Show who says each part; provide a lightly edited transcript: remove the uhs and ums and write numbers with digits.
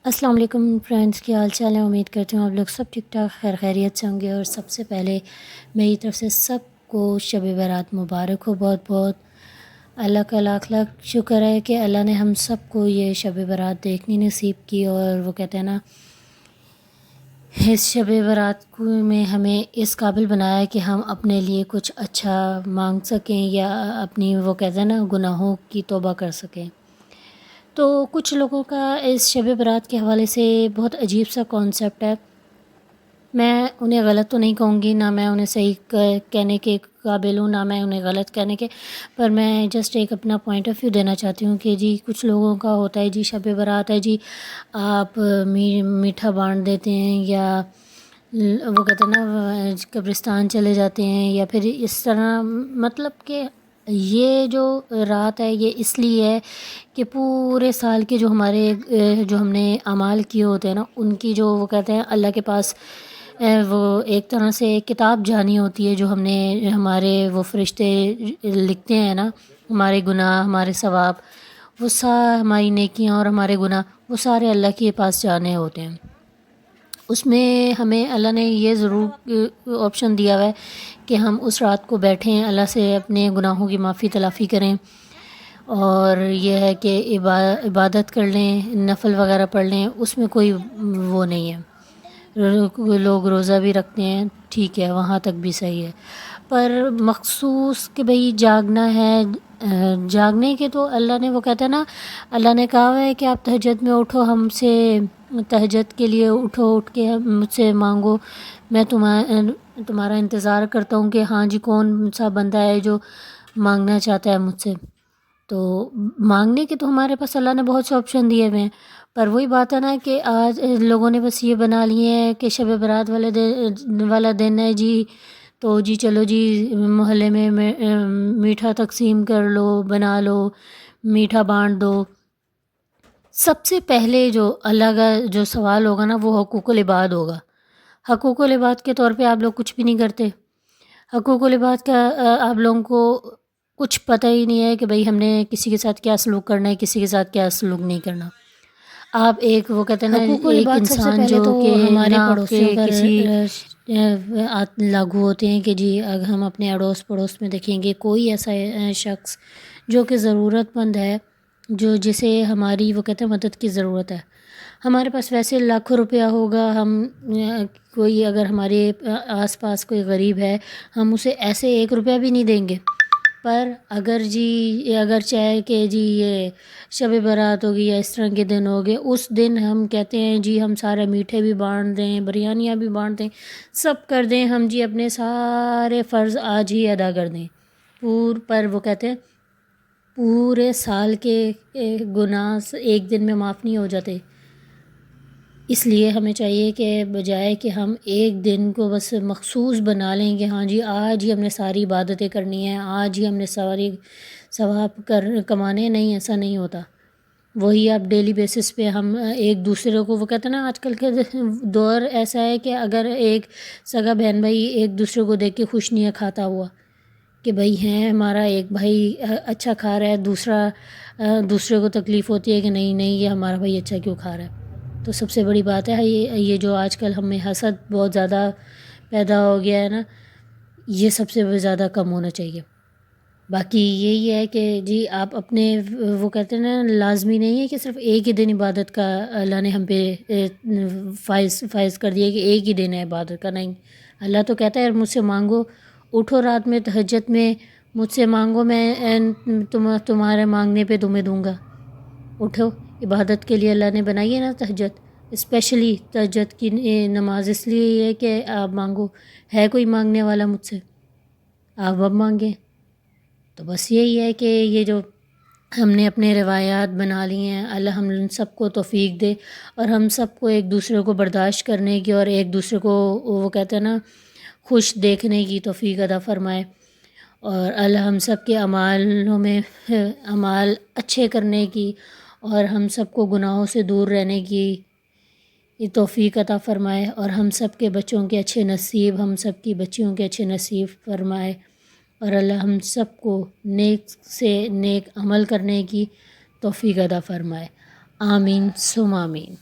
Speaker 1: السلام علیکم فرینڈس، کیا حال چال ہے؟ امید کرتی ہوں آپ لوگ سب ٹھیک ٹھاک خیر خیریت سے ہوں گے۔ اور سب سے پہلے میری طرف سے سب کو شب برات مبارک ہو۔ بہت بہت اللہ کا لاکھ لاکھ شکر ہے کہ اللہ نے ہم سب کو یہ شب برات دیکھنی نصیب کی، اور وہ کہتے ہیں نا، اس شب برات میں ہمیں اس قابل بنایا کہ ہم اپنے لیے کچھ اچھا مانگ سکیں یا اپنی وہ کہتے ہیں نا گناہوں کی توبہ کر سکیں۔ تو کچھ لوگوں کا اس شب برات کے حوالے سے بہت عجیب سا کانسیپٹ ہے۔ میں انہیں غلط تو نہیں کہوں گی، نہ میں انہیں صحیح کہنے کے قابل ہوں، نہ میں انہیں غلط کہنے کے، پر میں جسٹ ایک اپنا پوائنٹ آف ویو دینا چاہتی ہوں کہ جی کچھ لوگوں کا ہوتا ہے جی شب برات ہے جی آپ میٹھا بانٹ دیتے ہیں، یا وہ کہتے ہیں نا قبرستان چلے جاتے ہیں، یا پھر اس طرح، مطلب کہ یہ جو رات ہے یہ اس لیے ہے کہ پورے سال کے جو ہمارے جو ہم نے اعمال کیے ہوتے ہیں نا، ان کی جو وہ کہتے ہیں اللہ کے پاس وہ ایک طرح سے کتاب جانی ہوتی ہے، جو ہم نے ہمارے وہ فرشتے لکھتے ہیں نا، ہمارے گناہ، ہمارے ثواب، وہ ہماری نیکیاں اور ہمارے گناہ، وہ سارے اللہ کے پاس جانے ہوتے ہیں۔ اس میں ہمیں اللہ نے یہ ضرور آپشن دیا ہوا ہے کہ ہم اس رات کو بیٹھیں، اللہ سے اپنے گناہوں کی معافی تلافی کریں، اور یہ ہے کہ عبادت کر لیں، نفل وغیرہ پڑھ لیں، اس میں کوئی وہ نہیں ہے۔ لوگ روزہ بھی رکھتے ہیں، ٹھیک ہے، وہاں تک بھی صحیح ہے، پر مخصوص کہ بھئی جاگنا ہے، جاگنے کے تو اللہ نے وہ کہتا ہے نا، اللہ نے کہا ہے کہ آپ تہجد میں اٹھو، ہم سے تہجد کے لیے اٹھو، اٹھ کے مجھ سے مانگو، میں تمہارا انتظار کرتا ہوں کہ ہاں جی کون سا بندہ ہے جو مانگنا چاہتا ہے مجھ سے۔ تو مانگنے کے تو ہمارے پاس اللہ نے بہت سے آپشن دیے ہوئے ہیں، پر وہی بات ہے نا کہ آج لوگوں نے بس یہ بنا لیے ہیں کہ شب برات والا دن ہے جی، تو جی چلو جی محلے میں میٹھا تقسیم کر لو، بنا لو، میٹھا بانٹ دو۔ سب سے پہلے جو اللہ کا جو سوال ہوگا نا، وہ حقوق العباد ہوگا۔ حقوق العباد کے طور پہ آپ لوگ کچھ بھی نہیں کرتے۔ حقوق العباد کا آپ لوگوں کو کچھ پتہ ہی نہیں ہے کہ بھئی ہم نے کسی کے ساتھ کیا سلوک کرنا ہے، کسی کے ساتھ کیا سلوک نہیں کرنا۔ آپ ایک وہ کہتے ہیں نا حقوق ایک العباد سب سے انسان پہلے جو تو کہ نہ ہمارے آپ پڑوسیوں کے پر کسی لاگو ہوتے ہیں کہ جی اگر ہم اپنے اڑوس پڑوس میں دیکھیں گے کوئی ایسا شخص جو کہ ضرورت مند ہے، جسے ہماری وہ کہتے ہیں مدد کی ضرورت ہے، ہمارے پاس ویسے لاکھوں روپیہ ہوگا، ہم کوئی اگر ہمارے آس پاس کوئی غریب ہے، ہم اسے ایسے 1 روپیہ بھی نہیں دیں گے، پر اگر چاہے کہ جی یہ شب برات ہوگی یا اس طرح کے دن ہوگے، اس دن ہم کہتے ہیں جی ہم سارے میٹھے بھی بانٹ دیں، بریانیاں بھی بانٹ دیں، سب کر دیں، ہم جی اپنے سارے فرض آج ہی ادا کر دیں، پر وہ کہتے ہیں پورے سال کے گناہ ایک دن میں معاف نہیں ہو جاتے۔ اس لیے ہمیں چاہیے کہ بجائے کہ ہم ایک دن کو بس مخصوص بنا لیں کہ ہاں جی آج ہی ہم نے ساری عبادتیں کرنی ہیں، آج ہی ہم نے ساری ثواب کمانے، نہیں، ایسا نہیں ہوتا۔ وہی آپ ڈیلی بیسس پہ ہم ایک دوسرے کو وہ کہتے ہیں نا، آج کل کے دور ایسا ہے کہ اگر ایک سگا بہن بھائی ایک دوسرے کو دیکھ کے خوش نہیں ہے کھاتا ہوا، کہ بھئی ہیں ہمارا ایک بھائی اچھا کھا رہا ہے، دوسرے کو تکلیف ہوتی ہے کہ نہیں یہ ہمارا بھائی اچھا کیوں کھا رہا ہے۔ تو سب سے بڑی بات ہے یہ جو آج کل ہمیں حسد بہت زیادہ پیدا ہو گیا ہے نا، یہ سب سے زیادہ کم ہونا چاہیے۔ باقی یہی ہے کہ جی آپ اپنے وہ کہتے ہیں نا، لازمی نہیں ہے کہ صرف ایک ہی دن عبادت کا اللہ نے ہم پہ فائز کر دیا کہ ایک ہی دن ہے عبادت کا، نہیں، اللہ تو کہتا ہے مجھ سے مانگو، اٹھو رات میں تہجد میں مجھ سے مانگو، میں تمہارے مانگنے پہ تمہیں دوں گا۔ اٹھو، عبادت کے لیے اللہ نے بنائی ہے نا تہجد، اسپیشلی تہجد کی نماز اس لیے ہے کہ آپ مانگو، ہے کوئی مانگنے والا مجھ سے، آپ اب مانگیں۔ تو بس یہی ہے کہ یہ جو ہم نے اپنے روایات بنا لی ہیں، اللہ ہم سب کو توفیق دے، اور ہم سب کو ایک دوسرے کو برداشت کرنے کی اور ایک دوسرے کو وہ کہتے ہیں نا خوش دیکھنے کی توفیق عطا فرمائے، اور اللہ ہم سب کے اعمالوں میں اعمال اچھے کرنے کی اور ہم سب کو گناہوں سے دور رہنے کی توفیق عطا فرمائے، اور ہم سب کے بچوں کے اچھے نصیب، ہم سب کی بچیوں کے اچھے نصیب فرمائے، اور اللہ ہم سب کو نیک سے نیک عمل کرنے کی توفیق عطا فرمائے۔ آمین ثم آمین۔